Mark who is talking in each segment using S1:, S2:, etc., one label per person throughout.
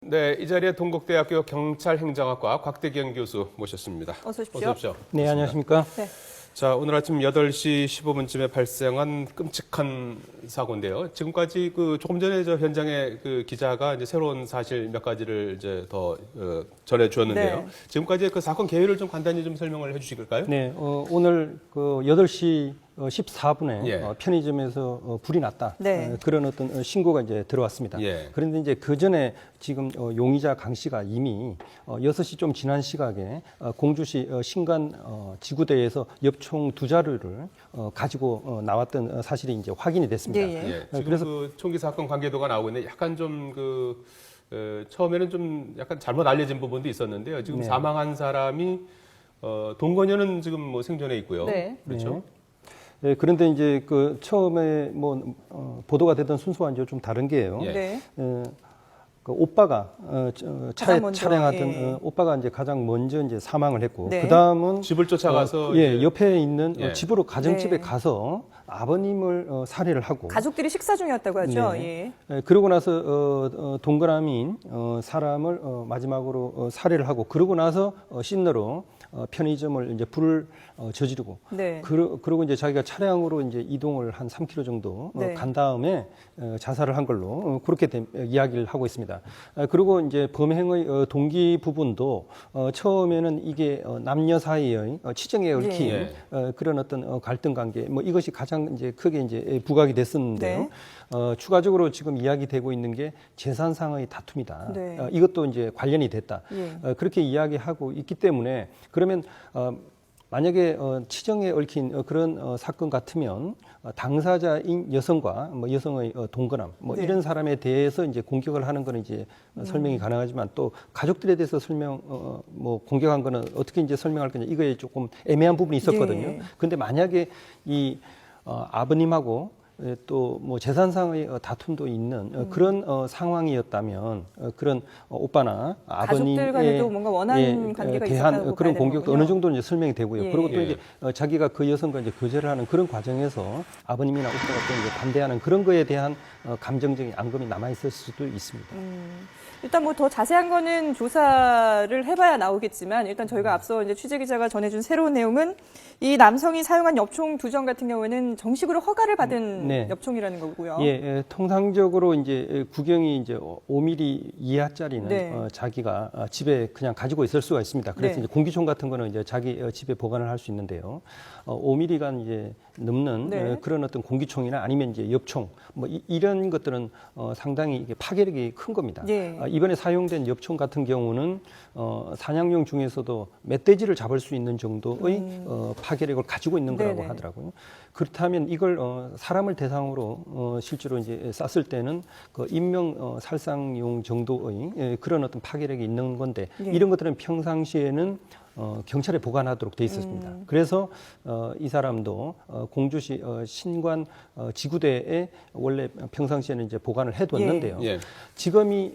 S1: 네, 이 자리에 동국대학교 경찰행정학과 곽대경 교수 모셨습니다.
S2: 어서 오십시오.
S1: 어서 오십시오.
S3: 네, 안녕하십니까?
S2: 네.
S1: 자, 오늘 아침 8시 15분쯤에 발생한 끔찍한 사고인데요. 지금까지 조금 전에 저 현장에 기자가 이제 새로운 사실 몇 가지를 이제 더 전해 주었는데요.
S2: 네.
S1: 지금까지 그 사건 개요를 좀 간단히 좀 설명을 해 주실까요?
S3: 네, 오늘 8시 14분에
S1: 예.
S3: 편의점에서 불이 났다.
S2: 네.
S3: 그런 어떤 신고가 이제 들어왔습니다.
S1: 예.
S3: 그런데 이제 그 전에 지금 용의자 강 씨가 이미 6시 좀 지난 시각에 공주시 신관 지구대에서 엽총 2자루를 가지고 나왔던 사실이 이제 확인이 됐습니다.
S2: 예, 예.
S1: 예, 지금
S3: 그래서
S1: 그 총기 사건 관계도가 나오고 있는데 약간 좀 처음에는 좀 약간 잘못 알려진 부분도 있었는데요. 지금
S3: 네.
S1: 사망한 사람이 동거녀는 지금 뭐 생존해 있고요.
S2: 네.
S1: 그렇죠.
S3: 네, 그런데 이제 그 처음에 보도가 되던 순서와 이제 좀 다른 게요.
S1: 예.
S2: 네.
S3: 그 오빠가 차에
S2: 가장 먼저,
S3: 차량하던
S2: 예.
S3: 오빠가 이제 가장 먼저 이제 사망을 했고
S2: 네.
S3: 그 다음은
S1: 집을 쫓아가서
S3: 예,
S1: 이제
S3: 옆에 있는
S1: 예.
S3: 집으로 가정집에
S2: 네.
S3: 가서 아버님을 살해를 하고
S2: 가족들이 식사 중이었다고 하죠.
S3: 네.
S2: 예.
S3: 그러고 나서 동거남인 사람을 마지막으로 살해를 하고 그러고 나서 씻느러 편의점을 이제 불을 저지르고
S2: 네.
S3: 그러고 이제 자기가 차량으로 이제 이동을 한 3km 정도
S2: 네.
S3: 간 다음에 자살을 한 걸로 그렇게 이야기를 하고 있습니다. 그리고 이제 범행의 동기 부분도 처음에는 이게 남녀 사이의 치정에 얽힌
S1: 예.
S3: 그런 어떤 갈등 관계 뭐 이것이 가장 이제 크게 이제 부각이 됐었는데요.
S2: 네.
S3: 추가적으로 지금 이야기되고 있는 게 재산상의 다툼이다.
S2: 네.
S3: 이것도 이제 관련이 됐다.
S2: 예.
S3: 그렇게 이야기하고 있기 때문에 그러면 만약에 치정에 얽힌 그런 사건 같으면 당사자인 여성과 뭐 여성의 동거남 뭐
S2: 네.
S3: 이런 사람에 대해서 이제 공격을 하는 거는 이제 설명이 가능하지만 또 가족들에 대해서 뭐 공격한 거는 어떻게 이제 설명할 거냐 이거에 조금 애매한 부분이 있었거든요.
S2: 예.
S3: 근데 만약에 이 아버님하고 또 뭐 재산상의 다툼도 있는 그런 상황이었다면 그런 오빠나 아버님의
S2: 가족들 간에도 뭔가 원한 관계가
S3: 대한
S2: 있었다고
S3: 그런
S2: 봐야 되는
S3: 공격도
S2: 거군요.
S3: 어느 정도 이제 설명이 되고요.
S2: 예.
S3: 그리고 또
S1: 예.
S3: 이제 자기가 그 여성과 이제 교제를 하는 그런 과정에서 아버님이나 오빠가 또 이제 반대하는 그런 거에 대한 감정적인 앙금이 남아 있을 수도 있습니다.
S2: 일단 뭐 더 자세한 거는 조사를 해봐야 나오겠지만 일단 저희가 앞서 이제 취재 기자가 전해준 새로운 내용은 이 남성이 사용한 엽총 2정 같은 경우에는 정식으로 허가를 받은
S3: 네.
S2: 엽총이라는 거고요.
S3: 예, 통상적으로 이제 구경이 이제 5mm 이하짜리는
S2: 네.
S3: 자기가 집에 그냥 가지고 있을 수가 있습니다. 그래서
S2: 네.
S3: 이제 공기총 같은 거는 이제 자기 집에 보관을 할 수 있는데요. 5mm가 이제 넘는
S2: 네.
S3: 그런 어떤 공기총이나 아니면 이제 엽총 뭐 이런 것들은 상당히 이게 파괴력이 큰 겁니다.
S2: 예.
S3: 이번에 사용된 엽총 같은 경우는 사냥용 중에서도 멧돼지를 잡을 수 있는 정도의 파괴력을 가지고 있는 거라고
S2: 네네.
S3: 하더라고요. 그렇다면 이걸 사람을 대상으로 실제로 이제 쐈을 때는 그 인명 살상용 정도의 그런 어떤 파괴력이 있는 건데
S2: 예.
S3: 이런 것들은 평상시에는 경찰에 보관하도록 돼 있었습니다. 그래서 이 사람도 공주시 신관 지구대에 원래 평상시에는 이제 보관을 해뒀는데요.
S1: 예.
S3: 지금이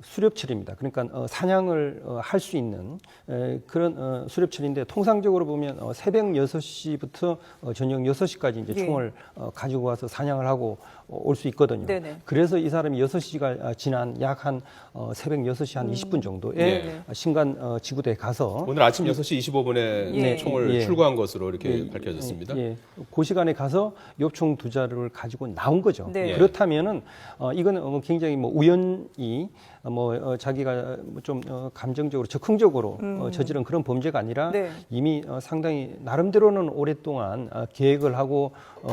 S3: 수렵철입니다. 그러니까 사냥을 할 수 있는 그런 수렵철인데 통상적으로 보면 새벽 6시부터 저녁 6시까지 이제
S2: 예.
S3: 총을 가지고 와서 사냥을 하고 올 수 있거든요.
S2: 네네.
S3: 그래서 이 사람이 6시가 지난 약 한 새벽 6시 한 20분 정도에
S1: 예.
S3: 신관 지구대에 가서
S1: 오늘 아침 6시 25분에
S2: 예.
S1: 총을
S3: 예.
S1: 출고한 것으로 이렇게 밝혀졌습니다.
S3: 예, 그 시간에 가서 엽총 2자루를 가지고 나온 거죠.
S2: 네.
S3: 그렇다면은 이거는 굉장히 뭐 우연히 자기가 좀 감정적으로 적극적으로 저지른 그런 범죄가 아니라
S2: 네.
S3: 이미 상당히 나름대로는 오랫동안 계획을 하고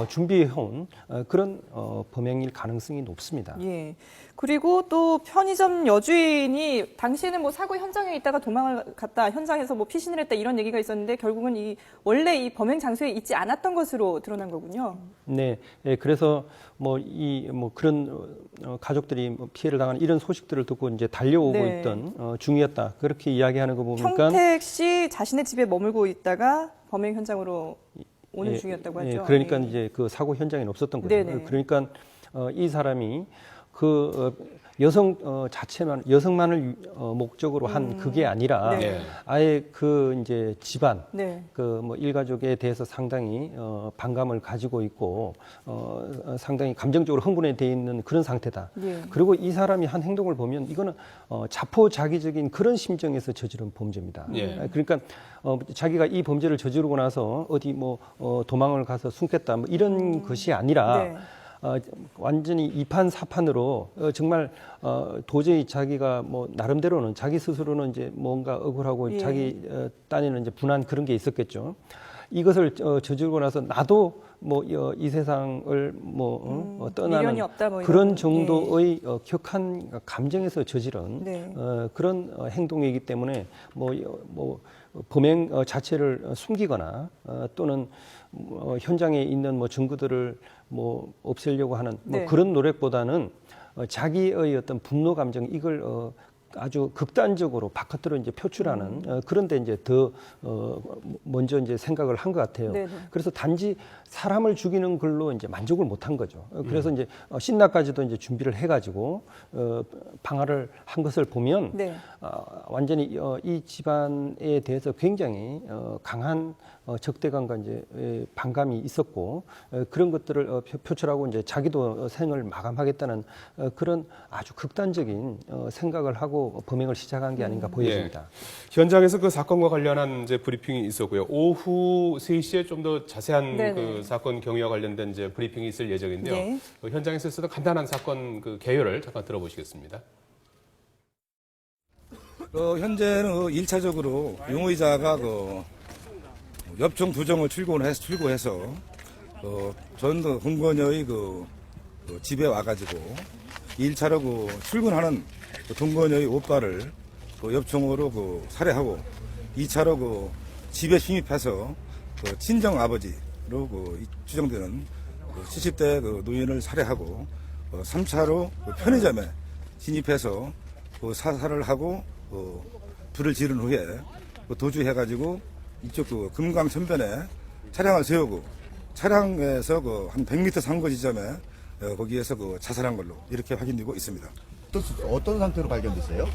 S3: 준비해온 그런 범행일 가능성이 높습니다.
S2: 예. 그리고 또 편의점 여주인이 당시에는 뭐 사고 현장에 있다가 도망을 갔다, 현장에서 뭐 피신을 했다 이런 얘기가 있었는데 결국은 원래 이 범행 장소에 있지 않았던 것으로 드러난 거군요.
S3: 네, 그래서 그런 가족들이 뭐 피해를 당하는 이런 소식들을 듣고 이제 달려오고
S2: 네.
S3: 있던 중이었다. 그렇게 이야기하는 거 보니까
S2: 평택 씨 자신의 집에 머물고 있다가 범행 현장으로 오는 중이었다고 하죠.
S3: 그러니까
S2: 예.
S3: 이제 그 사고 현장에는 없었던 거죠.
S2: 네네.
S3: 그러니까 이 사람이 그 여성 자체만 여성만을 목적으로 한 그게 아니라
S2: 네.
S3: 아예 그 이제 집안
S2: 네.
S3: 그 뭐 일가족에 대해서 상당히 반감을 가지고 있고 상당히 감정적으로 흥분해 돼 있는 그런 상태다.
S2: 예.
S3: 그리고 이 사람이 한 행동을 보면 이거는 자포자기적인 그런 심정에서 저지른 범죄입니다.
S1: 예.
S3: 그러니까 자기가 이 범죄를 저지르고 나서 어디 뭐 도망을 가서 숨겠다 뭐 이런 것이 아니라
S2: 네.
S3: 완전히 이판사판으로 정말 도저히 자기가 뭐 나름대로는 자기 스스로는 이제 뭔가 억울하고
S2: 예.
S3: 자기 딴에는 이제 분한 그런 게 있었겠죠. 이것을 저지르고 나서 나도 뭐 이 세상을 떠나는
S2: 미련이 없다 뭐
S3: 그런
S2: 이런,
S3: 정도의 격한 감정에서 저지른
S2: 네.
S3: 그런 행동이기 때문에 뭐 범행 자체를 숨기거나 또는 현장에 있는 뭐 증거들을 뭐 없애려고 하는 뭐
S2: 네.
S3: 그런 노력보다는 자기의 어떤 분노 감정 이걸 아주 극단적으로 바깥으로 이제 표출하는 그런데 이제 더 먼저 이제 생각을 한 것 같아요.
S2: 네네.
S3: 그래서 단지 사람을 죽이는 걸로 이제 만족을 못한 거죠. 그래서 이제 신나까지도 이제 준비를 해가지고 방화를 한 것을 보면
S2: 네.
S3: 완전히 이 집안에 대해서 굉장히 강한 적대감과 이제 반감이 있었고 그런 것들을 표출하고 이제 자기도 생을 마감하겠다는 그런 아주 극단적인 생각을 하고 범행을 시작한 게 아닌가 보여집니다.
S1: 현장에서 그 사건과 관련한 이제 브리핑이 있었고요. 오후 3시에 좀 더 자세한
S2: 네네.
S1: 그 사건 경위와 관련된 이제 브리핑이 있을 예정인데요.
S2: 네.
S1: 현장에서 있었던 간단한 사건 그 개요를 잠깐 들어보시겠습니다.
S4: 현재는 1차적으로 용의자가 엽총 두 정을 출고해서 전 동거녀의 집에 와가지고 1차로 출근하는 동거녀의 오빠를 엽총으로 살해하고 2차로 집에 침입해서 친정 아버지로 추정되는 70대 노인을 살해하고 3차로 편의점에 진입해서 사살을 하고 불을 지른 후에 도주해가지고 이쪽 금강천변에 차량을 세우고 차량에서 한 100m 상거 지점에 거기에서 자살한 걸로 이렇게 확인되고 있습니다.
S5: 어떤 상태로 발견됐어요?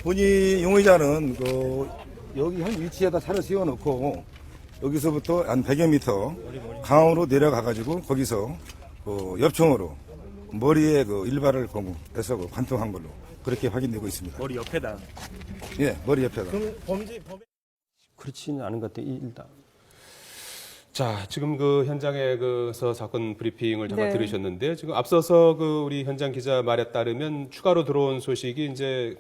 S4: 본이 용의자는 여기 한 위치에다 차를 세워놓고 여기서부터 한 100여 미터 강으로 내려가가지고 거기서 엽총으로 머리에 일발을 해서 관통한 걸로 그렇게 확인되고 있습니다.
S6: 머리 옆에다.
S4: 예, 머리 옆에다.
S3: 그렇지는 않은 것 같아요. 일단.
S1: 자, 지금 그 현장에서 사건 브리핑을 잠깐
S2: 네.
S1: 들으셨는데요. 지금 앞서서 그 우리 현장 기자 말에 따르면 추가로 들어온 소식이 이제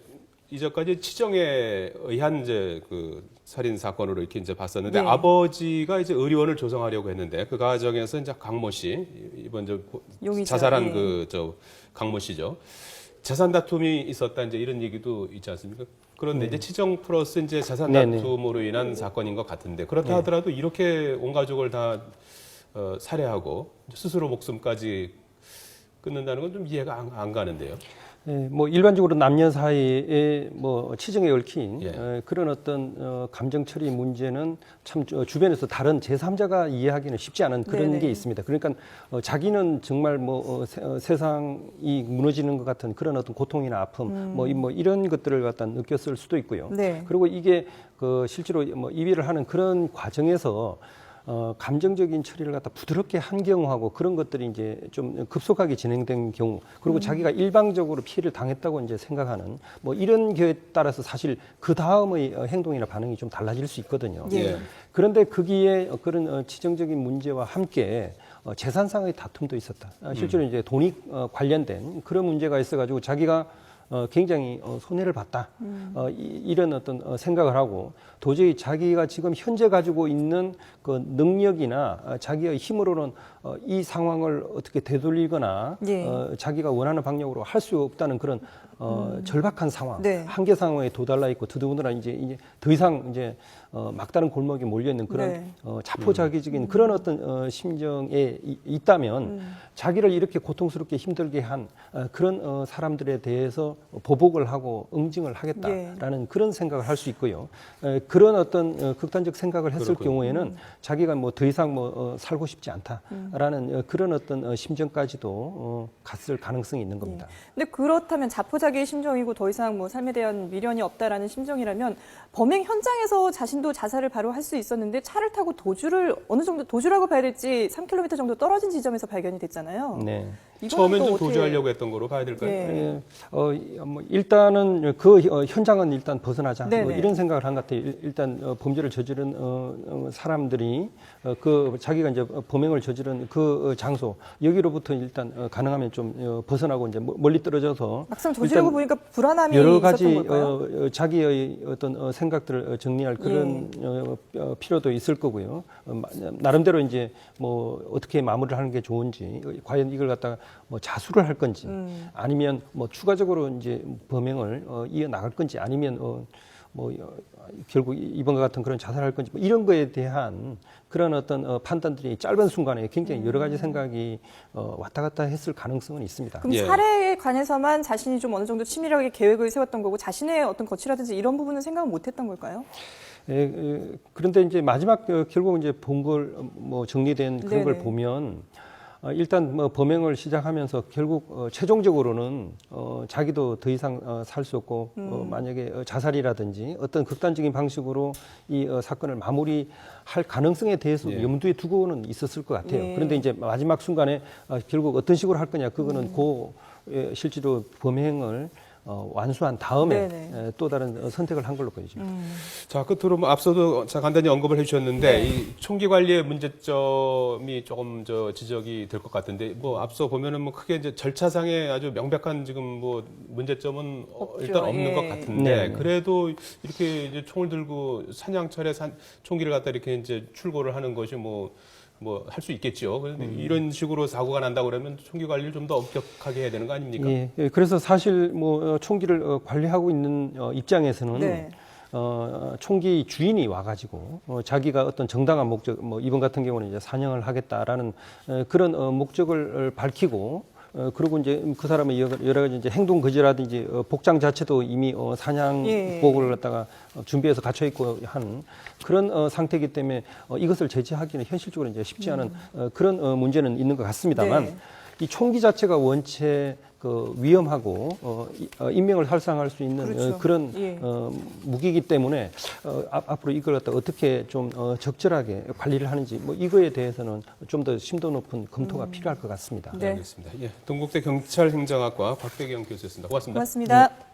S1: 이전까지 치정에 의한 이제 그 살인 사건으로 이렇게 이제 봤었는데
S2: 네.
S1: 아버지가 이제 의료원을 조성하려고 했는데 그 과정에서 이제 강모 씨 이번
S2: 용의자,
S1: 자살한
S2: 예.
S1: 강모 씨죠. 재산 다툼이 있었다 이제 이런 얘기도 있지 않습니까? 그런데 이제 치정 플러스 이제 재산
S3: 네네.
S1: 다툼으로 인한 사건인 것 같은데 그렇다 하더라도 이렇게 온 가족을 다 살해하고 스스로 목숨까지 끊는다는 건 좀 이해가 안 가는데요.
S3: 예, 뭐 일반적으로 남녀 사이에 뭐 치정에 얽힌
S1: 예.
S3: 그런 어떤 감정 처리 문제는 참 주변에서 다른 제3자가 이해하기는 쉽지 않은 그런
S2: 네네.
S3: 게 있습니다. 그러니까 자기는 정말 뭐 세상이 무너지는 것 같은 그런 어떤 고통이나 아픔 뭐 이런 것들을 갖다 느꼈을 수도 있고요.
S2: 네.
S3: 그리고 이게 실제로 뭐 이별을 하는 그런 과정에서 감정적인 처리를 갖다 부드럽게 한 경우하고 그런 것들이 이제 좀 급속하게 진행된 경우 그리고 자기가 일방적으로 피해를 당했다고 이제 생각하는 뭐 이런 경우에 따라서 사실 그 다음의 행동이나 반응이 좀 달라질 수 있거든요.
S2: 예.
S3: 그런데 거기에 그런 치정적인 문제와 함께 재산상의 다툼도 있었다. 실제로 이제 돈이 관련된 그런 문제가 있어가지고 자기가 굉장히 손해를 봤다. 이런 어떤 생각을 하고 도저히 자기가 지금 현재 가지고 있는 그 능력이나 자기의 힘으로는 이 상황을 어떻게 되돌리거나
S2: 예.
S3: 자기가 원하는 방향으로 할 수 없다는 그런 절박한 상황,
S2: 네.
S3: 한계 상황에 도달라 있고 더더군다나 이제 더 이상 이제 막다른 골목에 몰려 있는 그런
S2: 네.
S3: 자포자기적인 그런 어떤 심정에 있다면 자기를 이렇게 고통스럽게 힘들게 한 그런 사람들에 대해서 보복을 하고 응징을 하겠다라는 그런 생각을 할 수 있고요. 그런 어떤 극단적 생각을 했을
S1: 그렇군요.
S3: 경우에는 자기가 뭐 더 이상 뭐 살고 싶지 않다라는 그런 어떤 심정까지도 갔을 가능성이 있는 겁니다.
S2: 근데 그렇다면 자포자기의 심정이고 더 이상 뭐 삶에 대한 미련이 없다라는 심정이라면 범행 현장에서 자신도 자살을 바로 할 수 있었는데 차를 타고 도주를 어느 정도 도주라고 봐야 될지 3km 정도 떨어진 지점에서 발견이 됐잖아요.
S3: 네.
S2: 이거는
S1: 처음엔
S2: 또
S1: 좀
S2: 어떻게-
S1: 도주하려고 했던 거로 봐야 될까요?
S2: 예.
S3: 뭐 일단은 그 현장은 일단 벗어나자 뭐
S2: 네네.
S3: 이런 생각을 한 것 같아요. 일단 범죄를 저지른 사람들이 그 자기가 이제 범행을 저지른 그 장소 여기로부터 일단 가능하면 좀 벗어나고 이제 멀리 떨어져서
S2: 막상 저지르고
S3: 일단
S2: 보니까 불안함이
S3: 여러 가지
S2: 있었던 걸까요?
S3: 자기의 어떤 생각들을 정리할 그런 필요도 있을 거고요. 나름대로 이제 뭐 어떻게 마무리를 하는 게 좋은지 과연 이걸 갖다가 뭐 자수를 할 건지 아니면 뭐 추가적으로 이제 범행을 이어 나갈 건지 아니면 뭐 결국 이번과 같은 그런 자살할 건지 뭐 이런 거에 대한 그런 어떤 판단들이 짧은 순간에 굉장히 여러 가지 생각이 왔다 갔다 했을 가능성은 있습니다.
S2: 그럼
S1: 예.
S2: 살해에 관해서만 자신이 좀 어느 정도 치밀하게 계획을 세웠던 거고 자신의 어떤 거취라든지 이런 부분은 생각을 못했던 걸까요?
S3: 그런데 이제 마지막 결국 이제 본 걸 뭐 정리된 그런 걸
S2: 네네.
S3: 보면 일단 뭐 범행을 시작하면서 결국 최종적으로는 자기도 더 이상 살 수 없고 만약에 자살이라든지 어떤 극단적인 방식으로 이 사건을 마무리할 가능성에 대해서
S1: 예.
S3: 염두에 두고는 있었을 것 같아요.
S2: 예.
S3: 그런데 이제 마지막 순간에 결국 어떤 식으로 할 거냐 그거는 실제로 범행을 완수한 다음에
S2: 네네.
S3: 또 다른 선택을 한 걸로 보여집니다.
S1: 자, 끝으로 뭐 앞서도 간단히 언급을 해주셨는데 이 총기 관리의 문제점이 조금 지적이 될 것 같은데 뭐 앞서 보면은 뭐 크게 이제 절차상의 아주 명백한 지금 뭐 문제점은
S2: 없죠.
S1: 일단 없는
S2: 예.
S1: 것 같은데
S3: 네.
S1: 그래도 이렇게 이제 총을 들고 사냥철에 총기를 갖다 이렇게 이제 출고를 하는 것이 뭐 할 수 있겠죠. 그런데 이런 식으로 사고가 난다 그러면 총기 관리를 좀 더 엄격하게 해야 되는 거 아닙니까?
S3: 예, 그래서 사실 뭐 총기를 관리하고 있는 입장에서는
S2: 네.
S3: 총기 주인이 와가지고 자기가 어떤 정당한 목적, 뭐 이번 같은 경우는 이제 사냥을 하겠다라는 그런 목적을 밝히고 그리고 이제 그 사람의 여러 가지 이제 행동 거지라든지 복장 자체도 이미 사냥복을 갖다가 준비해서 갖춰 있고 한 그런 상태이기 때문에 이것을 제지하기는 현실적으로 이제 쉽지 않은 그런 문제는 있는 것 같습니다만
S2: 네.
S3: 이 총기 자체가 원체 그 위험하고 인명을 살상할 수 있는
S2: 그렇죠.
S3: 그런
S2: 예.
S3: 무기이기 때문에 앞으로 이걸 갖다 어떻게 좀 적절하게 관리를 하는지 뭐 이거에 대해서는 좀 더 심도 높은 검토가 필요할 것 같습니다.
S2: 네.
S1: 알겠습니다. 예, 동국대 경찰행정학과 박대경 교수였습니다. 고맙습니다.
S2: 고맙습니다.